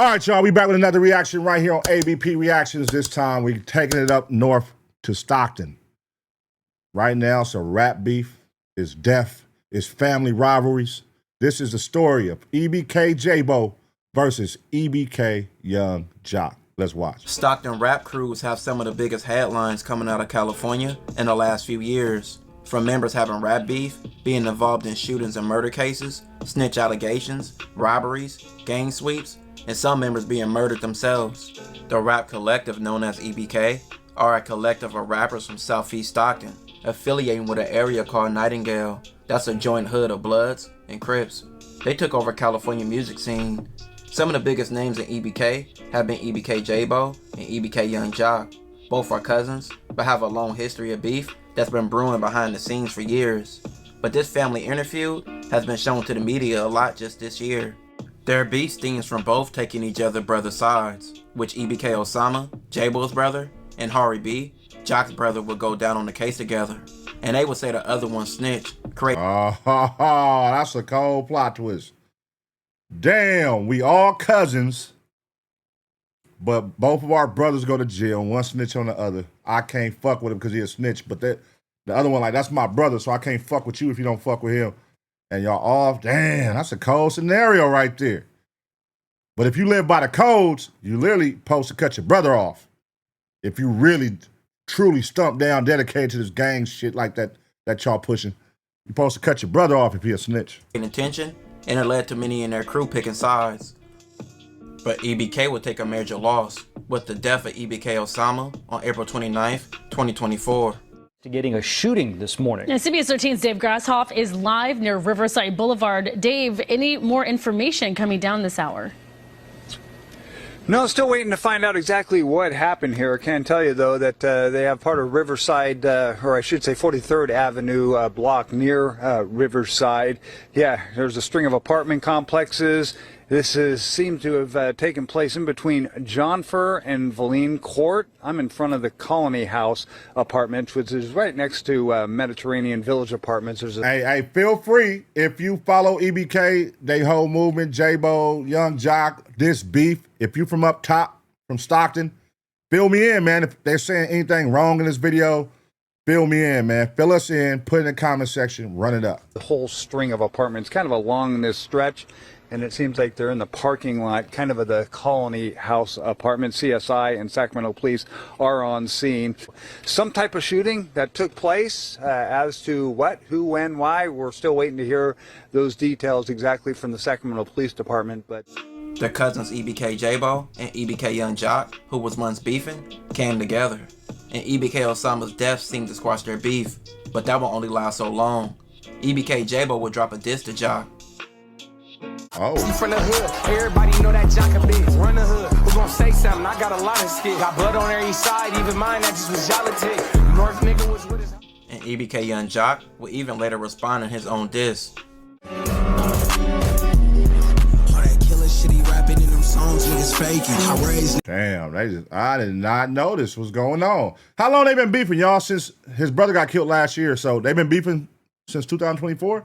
All right, y'all, we back with another reaction right here on ABP Reactions. This time we taking it up north to Stockton. Right now, it's a rap beef, it's death, it's family rivalries. This is the story of EBK JaayBo versus EBK Young Jock. Let's watch. Stockton rap crews have some of the biggest headlines coming out of California in the last few years. From members having rap beef, being involved in shootings and murder cases, snitch allegations, robberies, gang sweeps, and some members being murdered themselves. The rap collective known as EBK are a collective of rappers from Southeast Stockton, affiliating with an area called Nightingale. That's a joint hood of Bloods and Crips. They took over California music scene. Some of the biggest names in EBK have been EBK JaayBo and EBK Young Jock. Both are cousins, but have a long history of beef that's been brewing behind the scenes for years. But this family interview has been shown to the media a lot just this year. Their beef stems from both taking each other's brother sides, which EBK Osama, JaayBo's brother, and Hari B, Jock's brother, would go down on the case together. And they would say the other one snitched. Oh, that's a cold plot twist. Damn, we all cousins, but both of our brothers go to jail. One snitch on the other. I can't fuck with him because he a snitch, but the other one, like, that's my brother, so I can't fuck with you if you don't fuck with him. And y'all off. Damn, that's a cold scenario right there. But if you live by the codes, you literally supposed to cut your brother off. If you really, truly stumped down, dedicated to this gang shit like that y'all pushing, you're supposed to cut your brother off if he a snitch. Attention, and it led to many in their crew picking sides. But EBK would take a major loss with the death of EBK Osama on April 29th, 2024. Investigating a shooting this morning. Now, CBS 13's Dave Grasshoff is live near Riverside Boulevard. Dave, any more information coming down this hour? No, still waiting to find out exactly what happened here. I can tell you, though, that they have part of Riverside, or I should say 43rd Avenue block near Riverside. Yeah, there's a string of apartment complexes. This seems to have taken place in between John Fur and Valine Court. I'm in front of the Colony House apartments, which is right next to Mediterranean Village Apartments. Hey, feel free, if you follow EBK, they whole movement, JaayBo, Young Jock, this beef, if you from up top, from Stockton, fill me in, man. If they're saying anything wrong in this video, fill me in, man. Fill us in, put it in the comment section, run it up. The whole string of apartments kind of along this stretch. And it seems like they're in the parking lot, kind of the Colony House apartment. CSI and Sacramento police are on scene. Some type of shooting that took place. As to what, who, when, why, we're still waiting to hear those details exactly from the Sacramento Police Department. But Their cousins EBK JaayBo and EBK Young Jock, who was once beefing, came together. And EBK Osama's death seemed to squash their beef, but that will only last so long. EBK JaayBo would drop a diss to Jock. Oh. From the hood, everybody know that Jock a bitch. Run the hood, who gon' say something? I got a lot of skit. Got blood on every side, even mine that just was jollity. North nigga was with his. And EBK Young Jock would even later respond in his own diss. All that killer shit he rapping in them songs, niggas faking. I raised. Damn, I did not know this was going on. How long they been beefing, y'all, since his brother got killed last year? So they've been beefing since 2024?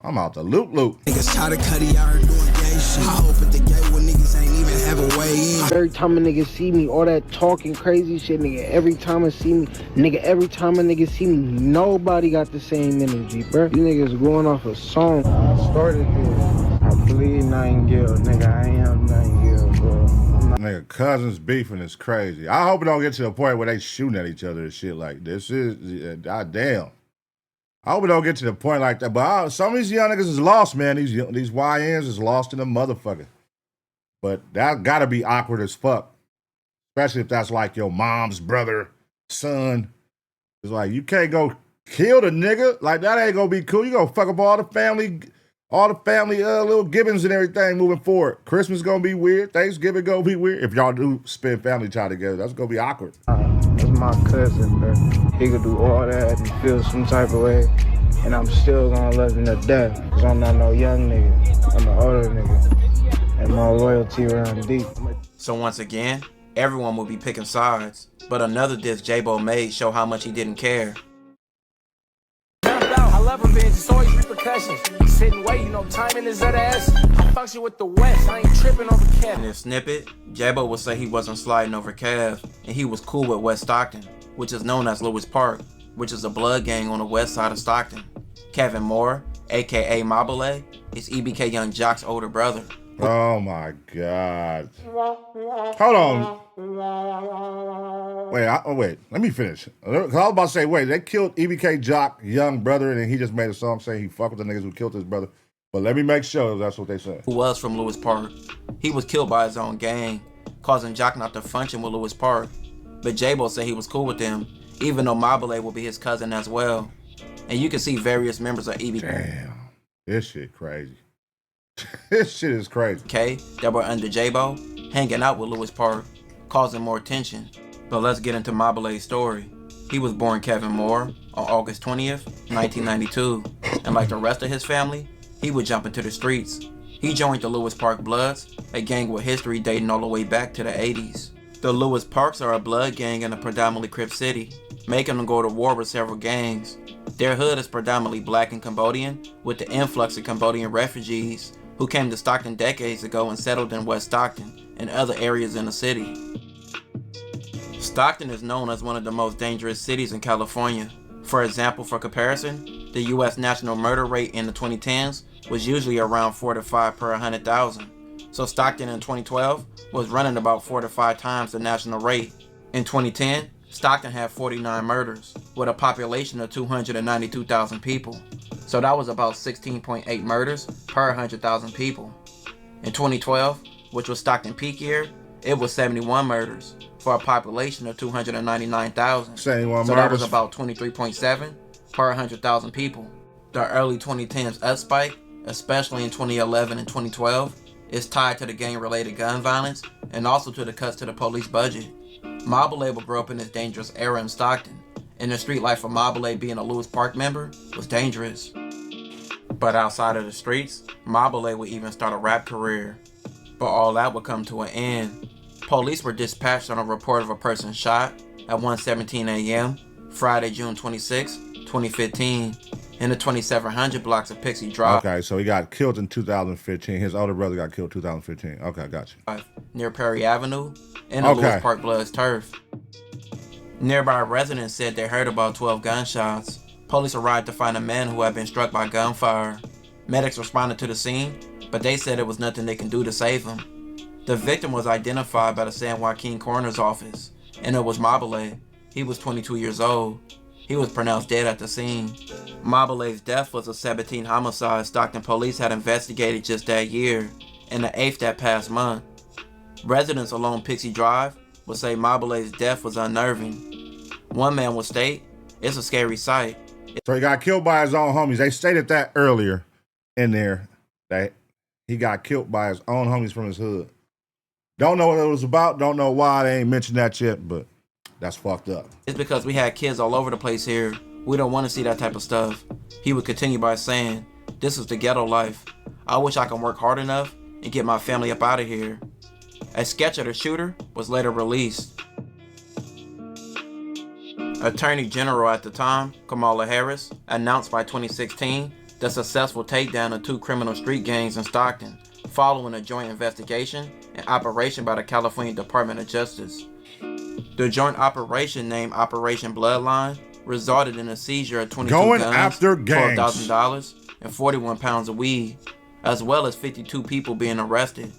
I'm out the loop. Niggas try to cut it out here doing gay shit. I hope at the gate when niggas ain't even have a way in. Every time a nigga see me, all that talking crazy shit, nigga. Every time I see me, nigga, every time a nigga see me, nobody got the same energy, bro. You niggas going off a song. I started this. I bleed Nightingale, nigga. I am Nightingale, bro. Nigga, cousins beefing is crazy. I hope it don't get to the point where they shooting at each other and shit like this. Goddamn. I hope it don't get to the point like that. But some of these young niggas is lost, man. These YNs is lost in the motherfucker. But that gotta be awkward as fuck. Especially if that's like your mom's brother, son. It's like, you can't go kill the nigga. Like, that ain't gonna be cool. You gonna fuck up all the family little Gibbons and everything moving forward. Christmas gonna be weird. Thanksgiving gonna be weird. If y'all do spend family time together, that's gonna be awkward. That's my cousin, bro. He could do all that and feel some type of way, and I'm still gonna love him to death, because I'm not no young nigga. I'm an older nigga, and my loyalty around deep. So once again, everyone will be picking sides, but another diss JaayBo made show how much he didn't care. I love revenge, it's always repercussions. sit and wait, you know timing is of the essence. I function with the West, I ain't tripping over Kev. In this snippet, JaayBo would say he wasn't sliding over Kev, and he was cool with West Stockton, which is known as Lewis Park, which is a blood gang on the west side of Stockton. Kevin Moore, aka Mabale, is EBK Young Jock's older brother. Oh my God. Hold on. Wait, let me finish. Cause I was about to say, wait, they killed EBK Jock, young brother, and then he just made a song saying he fucked with the niggas who killed his brother. But let me make sure that's what they said. Who was from Lewis Park. He was killed by his own gang, causing Jock not to function with Lewis Park. But JaayBo said he was cool with them, even though Mabale will be his cousin as well. And you can see various members of EBK. Damn, this shit crazy. This shit is crazy. That were under JaayBo, hanging out with Lewis Park, causing more tension. But let's get into Mabale's story. He was born Kevin Moore on August 20th, 1992. And like the rest of his family, he would jump into the streets. He joined the Lewis Park Bloods, a gang with history dating all the way back to the 80s. The Lewis Parks are a blood gang in a predominantly Crip city, making them go to war with several gangs. Their hood is predominantly black and Cambodian, with the influx of Cambodian refugees who came to Stockton decades ago and settled in West Stockton and other areas in the city. Stockton is known as one of the most dangerous cities in California. For example, for comparison, the US national murder rate in the 2010s was usually around 4 to 5 per 100,000. So Stockton in 2012 was running about 4 to 5 times the national rate. In 2010, Stockton had 49 murders, with a population of 292,000 people. So that was about 16.8 murders per 100,000 people. In 2012, which was Stockton peak year, it was 71 murders, for a population of 299,000. 71 so murders. That was about 23.7 per 100,000 people. The early 2010s up spike, especially in 2011 and 2012, is tied to the gang-related gun violence and also to the cuts to the police budget. Mabale grew up in this dangerous era in Stockton, and the street life for Mabale being a Lewis Park member was dangerous. But outside of the streets, Mabale would even start a rap career. But all that would come to an end. Police were dispatched on a report of a person shot at 1:17 a.m. Friday, June 26, 2015, in the 2700 blocks of Pixie Drive. Okay, so he got killed in 2015. His older brother got killed in 2015. Okay, got you. Near Perry Avenue and the Lewis Park Bloods turf. Nearby residents said they heard about 12 gunshots. Police arrived to find a man who had been struck by gunfire. Medics responded to the scene, but they said it was nothing they can do to save him. The victim was identified by the San Joaquin Coroner's Office, and it was Mabale. He was 22 years old. He was pronounced dead at the scene. Mabale's death was a 17th homicide Stockton police had investigated just that year, and the 8th that past month. Residents along Pixie Drive would say Mabale's death was unnerving. One man would state, "It's a scary sight." So he got killed by his own homies. They stated that earlier in there, that he got killed by his own homies from his hood. Don't know what it was about. Don't know why they ain't mentioned that yet, but that's fucked up. It's because we had kids all over the place here. We don't want to see that type of stuff. He would continue by saying, "This is the ghetto life. I wish I can work hard enough and get my family up out of here." A sketch of the shooter was later released. Attorney General at the time, Kamala Harris, announced by 2016 the successful takedown of 2 criminal street gangs in Stockton, following a joint investigation and operation by the California Department of Justice. The joint operation, named Operation Bloodline, resulted in a seizure of 22 guns, after gangs. $12,000, and 41 pounds of weed, as well as 52 people being arrested.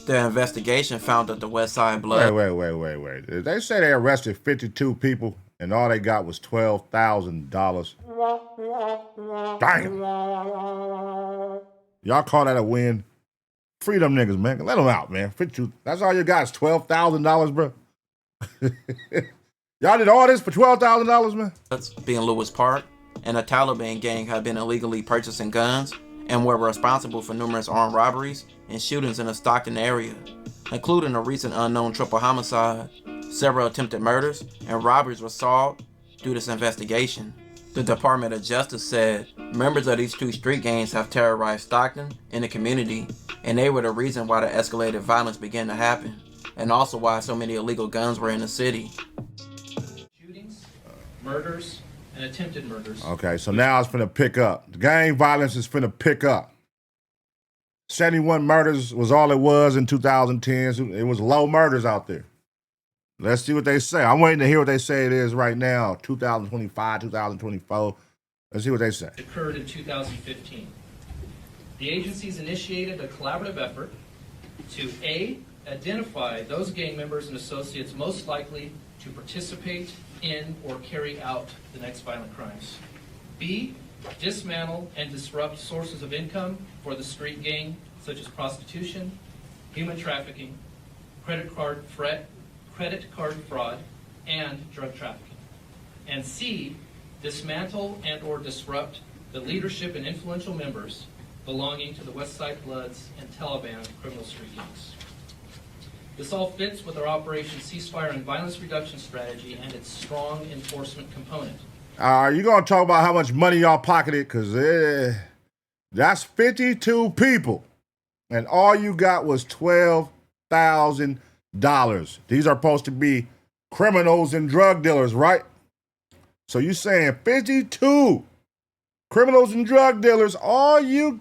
The investigation found that the West Side Blood... Wait. Did they say they arrested 52 people and all they got was $12,000? Damn. Y'all call that a win? Free them niggas, man. Let them out, man. 52. That's all you got is $12,000, bro. Y'all did all this for $12,000, man? That's being Lewis Park, and a Taliban gang had been illegally purchasing guns and were responsible for numerous armed robberies and shootings in the Stockton area, including a recent unknown triple homicide. Several attempted murders and robberies were solved through this investigation. The Department of Justice said members of these 2 street gangs have terrorized Stockton and the community, and they were the reason why the escalated violence began to happen, and also why so many illegal guns were in the city. Shootings, murders, and attempted murders. Okay, so now it's finna pick up. The gang violence is finna pick up. 71 murders was all it was in 2010. It was low murders out there. Let's see what they say. I'm waiting to hear what they say it is right now, 2025, 2024. Let's see what they say. Occurred in 2015. The agencies initiated a collaborative effort to A, identify those gang members and associates most likely to participate in or carry out the next violent crimes. B, dismantle and disrupt sources of income for the street gang, such as prostitution, human trafficking, credit card fraud, and drug trafficking. And C, dismantle and or disrupt the leadership and influential members belonging to the Westside Bloods and Taliban criminal street gangs. This all fits with our Operation Ceasefire and Violence Reduction strategy and its strong enforcement component. You gonna talk about how much money y'all pocketed? Cause that's 52 people, and all you got was $12,000. These are supposed to be criminals and drug dealers, right? So you saying 52 criminals and drug dealers, all you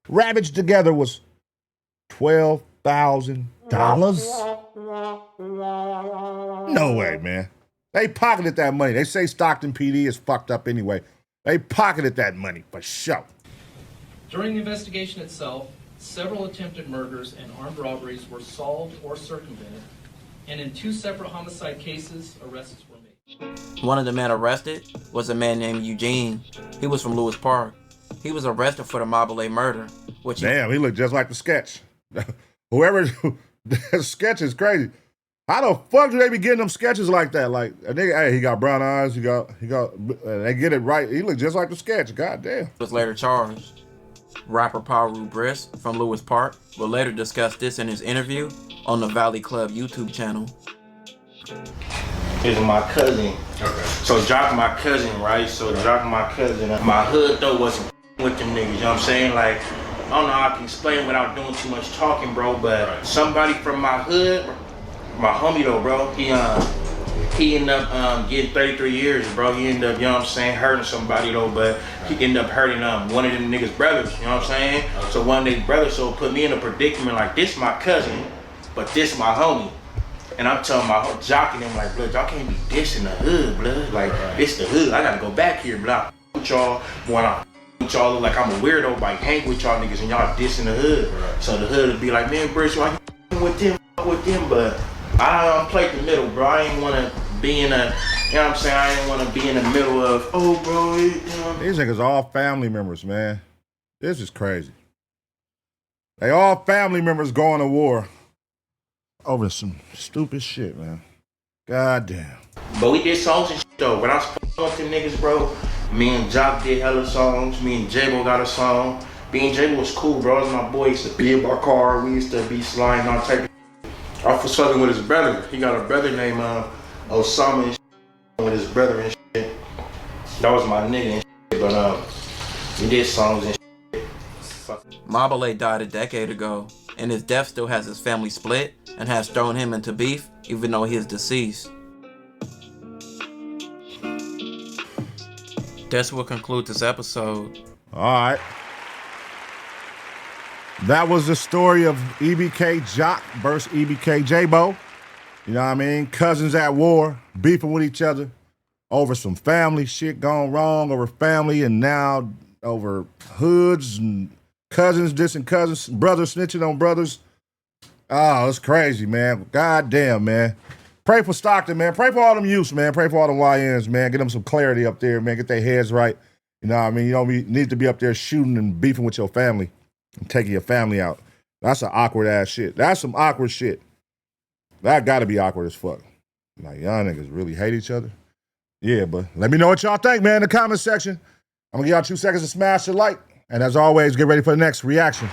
ravaged together was $12,000? No way, man. They pocketed that money. They say Stockton PD is fucked up anyway. They pocketed that money for sure. During the investigation itself, several attempted murders and armed robberies were solved or circumvented, and in 2 separate homicide cases, arrests were made. One of the men arrested was a man named Eugene. He was from Lewis Park. He was arrested for the Mobile murder, which Damn, he looked just like the sketch. Whoever, that sketch is crazy. How the fuck do they be getting them sketches like that? Like, a nigga, hey, he got brown eyes, they get it right. He looked just like the sketch, goddamn. was later charged. Rapper Paru Brisk from Lewis Park will later discuss this in his interview on the Valley Club YouTube channel. Is my cousin. Okay. So Jock my cousin, right? So Jock my cousin. My hood though wasn't with them niggas, you know what I'm saying? Like, I don't know how I can explain without doing too much talking, bro, but somebody from my hood, my homie though, bro, he ended up getting 33 years, bro. He ended up, you know what I'm saying, hurting somebody though, but he ended up hurting one of them niggas' brothers, you know what I'm saying? So one of their brothers so put me in a predicament like, this my cousin, but this my homie. And I'm telling my whole jock and them like, blood, y'all can't be dissing the hood, blood. Like, it's the hood. I gotta go back here, blood. I with y'all when I with y'all look like I'm a weirdo, like hang with y'all niggas and y'all dissing the hood. So the hood would be like, man, Bruce, why you with them, but I don't play the middle, bro. I ain't wanna be in a, you know what I'm saying? I ain't wanna be in the middle of, oh, bro, you know. These niggas all family members, man. This is crazy. They all family members going to war over some stupid shit, man. God damn. But we did songs and shit though. When I was fucking with them niggas, bro, me and Jock did hella songs. Me and JaayBo got a song. Me and JaayBo was cool, bro. It was my boy. He used to be in my car. We used to be sliding all type of shit. I was fucking with his brother. He got a brother named Osama and shit, with his brother and shit. That was my nigga and shit. But we did songs and shit. Mobile died a decade ago, and his death still has his family split and has thrown him into beef, even though he is deceased. This will conclude this episode. All right. That was the story of EBK Jock versus EBK JaayBo. You know what I mean? Cousins at war, beefing with each other over some family shit gone wrong, over family, and now over hoods and cousins dissing cousins, brothers snitching on brothers. Oh, it's crazy, man. God damn, man. Pray for Stockton, man. Pray for all them youths, man. Pray for all them YNs, man. Get them some clarity up there, man. Get their heads right. You know what I mean? You don't need to be up there shooting and beefing with your family and taking your family out. That's some awkward ass shit. That's some awkward shit. That gotta be awkward as fuck. Like, y'all niggas really hate each other? Yeah, but let me know what y'all think, man, in the comment section. I'm gonna give y'all 2 seconds to smash the like. And as always, get ready for the next reaction.